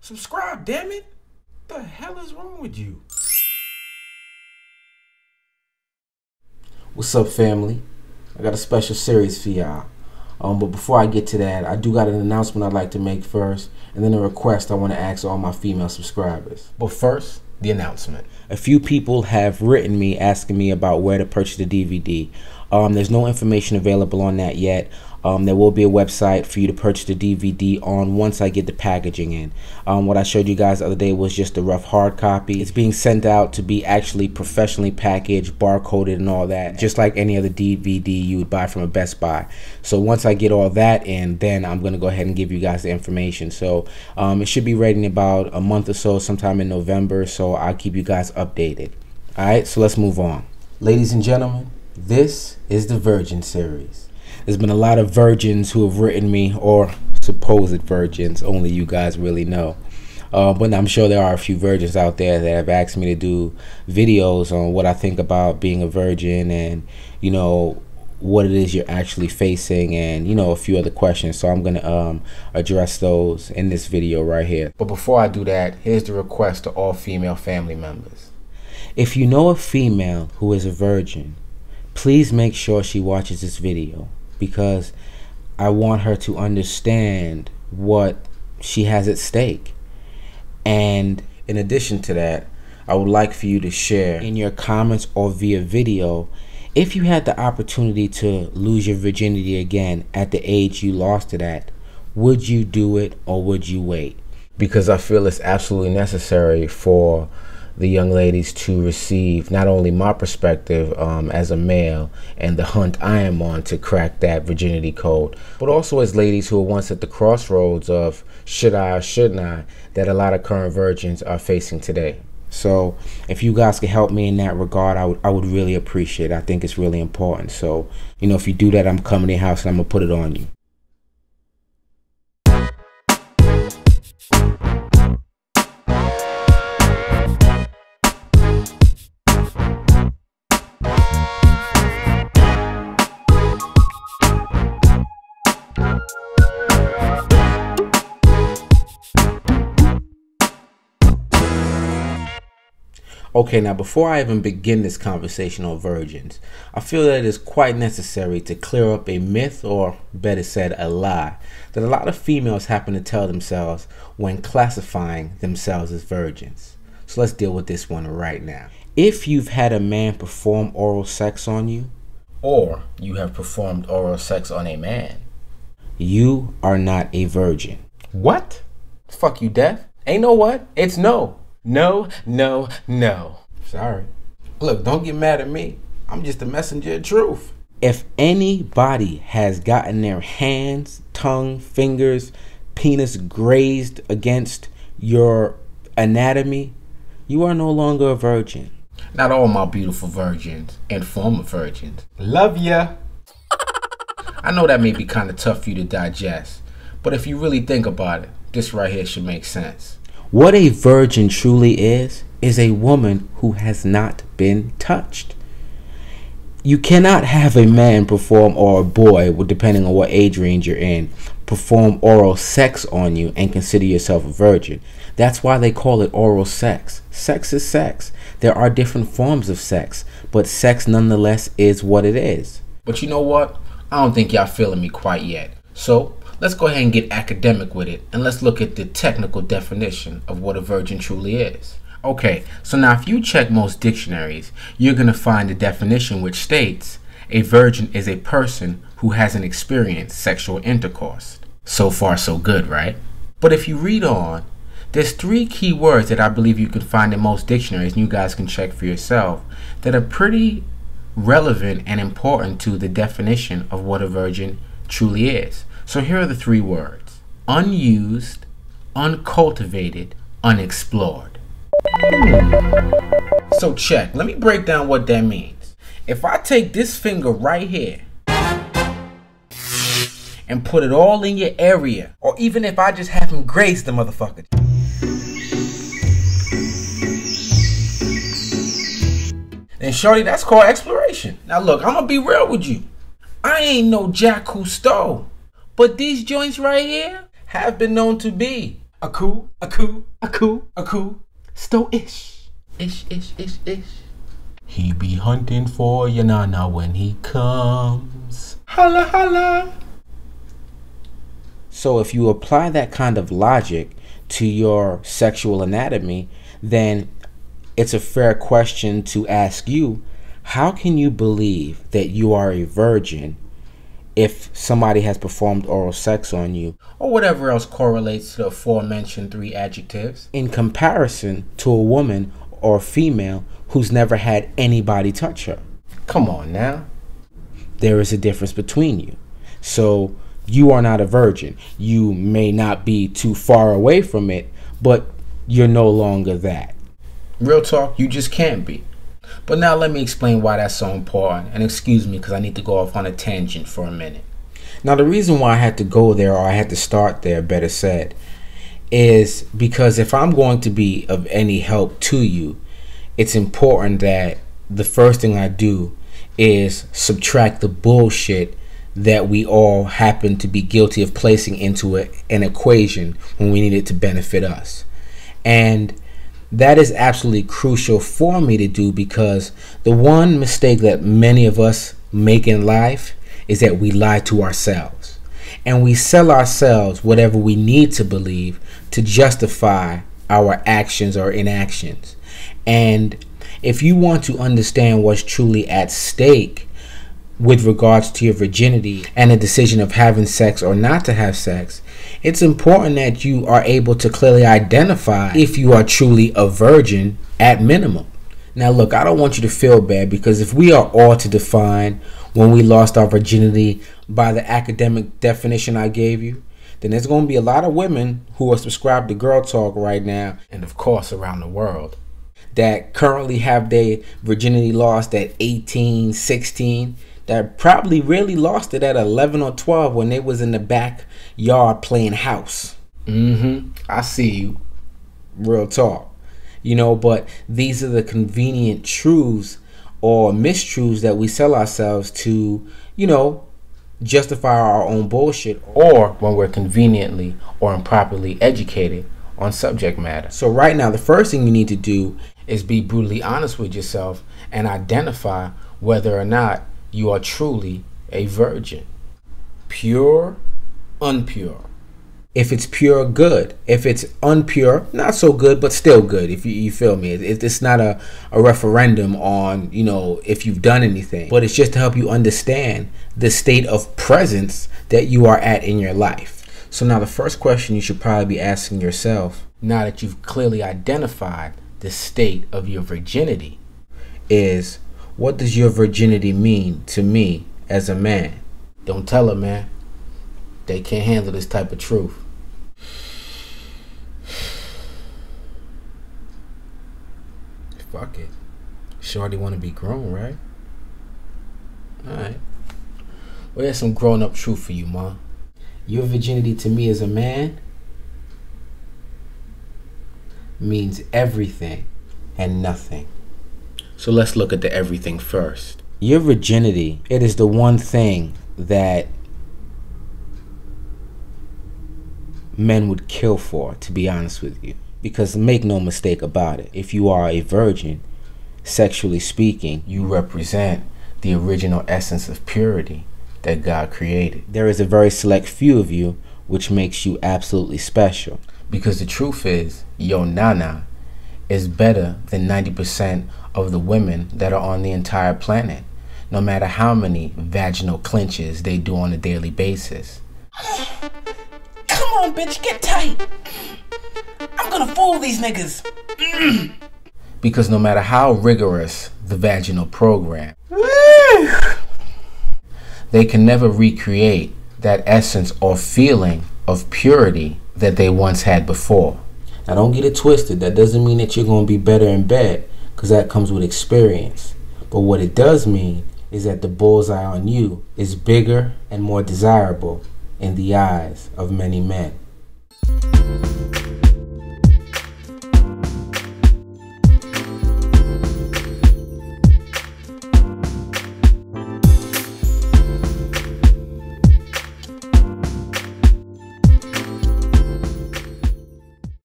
Subscribe, damn it. What the hell is wrong with you? What's up, family? I got a special series for y'all. But before I get to that, I do got an announcement I'd like to make first, and then a request I want to ask all my female subscribers. But first, the announcement. A few people have written me asking me about where to purchase the DVD. There's no information available on that yet. There will be a website for you to purchase the DVD on once I get the packaging in. What I showed you guys the other day was just a rough hard copy. It's being sent out to be actually professionally packaged, barcoded and all that, just like any other DVD you would buy from a Best Buy. So once I get all that in, then I'm going to go ahead and give you guys the information. So it should be ready in about a month or so, sometime in November, so I'll keep you guys updated. Alright, so let's move on. Ladies and gentlemen, this is the Virgin series. There's been a lot of virgins who have written me, or supposed virgins, only you guys really know. But I'm sure there are a few virgins out there that have asked me to do videos on what I think about being a virgin and, you know, what it is you're actually facing and, you know, a few other questions. So I'm going to address those in this video right here. But before I do that, here's the request to all female family members. If you know a female who is a virgin, please make sure she watches this video, because I want her to understand what she has at stake. And in addition to that, I would like for you to share in your comments or via video, if you had the opportunity to lose your virginity again at the age you lost it at, would you do it or would you wait? Because I feel it's absolutely necessary for the young ladies to receive not only my perspective as a male and the hunt I am on to crack that virginity code, but also as ladies who are once at the crossroads of should I or shouldn't I, that a lot of current virgins are facing today. So if you guys could help me in that regard, I would really appreciate it. I think it's really important. So, you know, if you do that, I'm coming to your house and I'm gonna put it on you. Okay, now before I even begin this conversation on virgins, I feel that it is quite necessary to clear up a myth, or better said, a lie, that a lot of females happen to tell themselves when classifying themselves as virgins. So let's deal with this one right now. If you've had a man perform oral sex on you, or you have performed oral sex on a man, you are not a virgin. What? Fuck you, deaf? Ain't no what? It's no. No, no, no. Sorry. Look, don't get mad at me. I'm just a messenger of truth. If anybody has gotten their hands, tongue, fingers, penis grazed against your anatomy, you are no longer a virgin. Not all my beautiful virgins and former virgins. Love ya. I know that may be kind of tough for you to digest, but if you really think about it, this right here should make sense. What a virgin truly is a woman who has not been touched. You cannot have a man perform, or a boy, depending on what age range you're in, perform oral sex on you and consider yourself a virgin. That's why they call it oral sex. Sex is sex. There are different forms of sex, but sex nonetheless is what it is. But you know what? I don't think y'all feeling me quite yet. So let's go ahead and get academic with it, and let's look at the technical definition of what a virgin truly is. Okay, so now if you check most dictionaries, you're going to find a definition which states a virgin is a person who hasn't experienced sexual intercourse. So far so good, right? But if you read on, there's three key words that I believe you can find in most dictionaries, and you guys can check for yourself, that are pretty relevant and important to the definition of what a virgin truly is. So here are the three words: unused, uncultivated, unexplored. So check, let me break down what that means. If I take this finger right here and put it all in your area, or even if I just have him graze the motherfucker, then shorty, that's called exploration. Now look, I'm gonna be real with you. I ain't no Jacques Cousteau, but these joints right here have been known to be A coo, a coo, a coo, a coo. Sto-ish. Ish, ish, ish, ish. He be hunting for your nana when he comes. Holla, holla. So if you apply that kind of logic to your sexual anatomy, then it's a fair question to ask you, how can you believe that you are a virgin if somebody has performed oral sex on you, or whatever else correlates to the aforementioned 3 adjectives, in comparison to a woman or a female who's never had anybody touch her? Come on now. There is a difference between you. So you are not a virgin. You may not be too far away from it, but you're no longer that. Real talk, you just can't be. But now let me explain why that's so important. And excuse me because I need to go off on a tangent for a minute. Now the reason why I had to go there, or I had to start there, better said, is because if I'm going to be of any help to you, it's important that the first thing I do is subtract the bullshit that we all happen to be guilty of placing into an equation when we need it to benefit us. And that is absolutely crucial for me to do, because the one mistake that many of us make in life is that we lie to ourselves. And we sell ourselves whatever we need to believe to justify our actions or inactions. And if you want to understand what's truly at stake with regards to your virginity and the decision of having sex or not to have sex, it's important that you are able to clearly identify if you are truly a virgin at minimum. Now look, I don't want you to feel bad, because if we are all to define when we lost our virginity by the academic definition I gave you, then there's going to be a lot of women who are subscribed to Girl Talk right now, and of course around the world, that currently have their virginity lost at 18, 16, that probably really lost it at 11 or 12 when they was in the backyard playing house. I see you. Real talk. You know, but these are the convenient truths or mistruths that we sell ourselves to, you know, justify our own bullshit, or when we're conveniently or improperly educated on subject matter. So right now, the first thing you need to do is be brutally honest with yourself and identify whether or not you are truly a virgin. Pure, unpure. If it's pure, good. If it's unpure, not so good, but still good. If you feel me. It's not a referendum on, you know, if you've done anything, but it's just to help you understand the state of presence that you are at in your life. So now the first question you should probably be asking yourself, now that you've clearly identified the state of your virginity, is, what does your virginity mean to me as a man? Don't tell her, man. They can't handle this type of truth. Fuck it. Shorty want to be grown, right? Alright. Well, there's some grown-up truth for you, ma. Your virginity to me as a man means everything and nothing. So let's look at the everything first. Your virginity, it is the one thing that men would kill for, to be honest with you. Because make no mistake about it, if you are a virgin, sexually speaking, you represent the original essence of purity that God created. There is a very select few of you which makes you absolutely special. Because the truth is, your nana is better than 90% of the women that are on the entire planet, no matter how many vaginal clinches they do on a daily basis. Come on, bitch, get tight. I'm gonna fool these niggas. Because no matter how rigorous the vaginal program, they can never recreate that essence or feeling of purity that they once had before. Now don't get it twisted. That doesn't mean that you're gonna be better in bed, because that comes with experience. But what it does mean is that the bullseye on you is bigger and more desirable in the eyes of many men.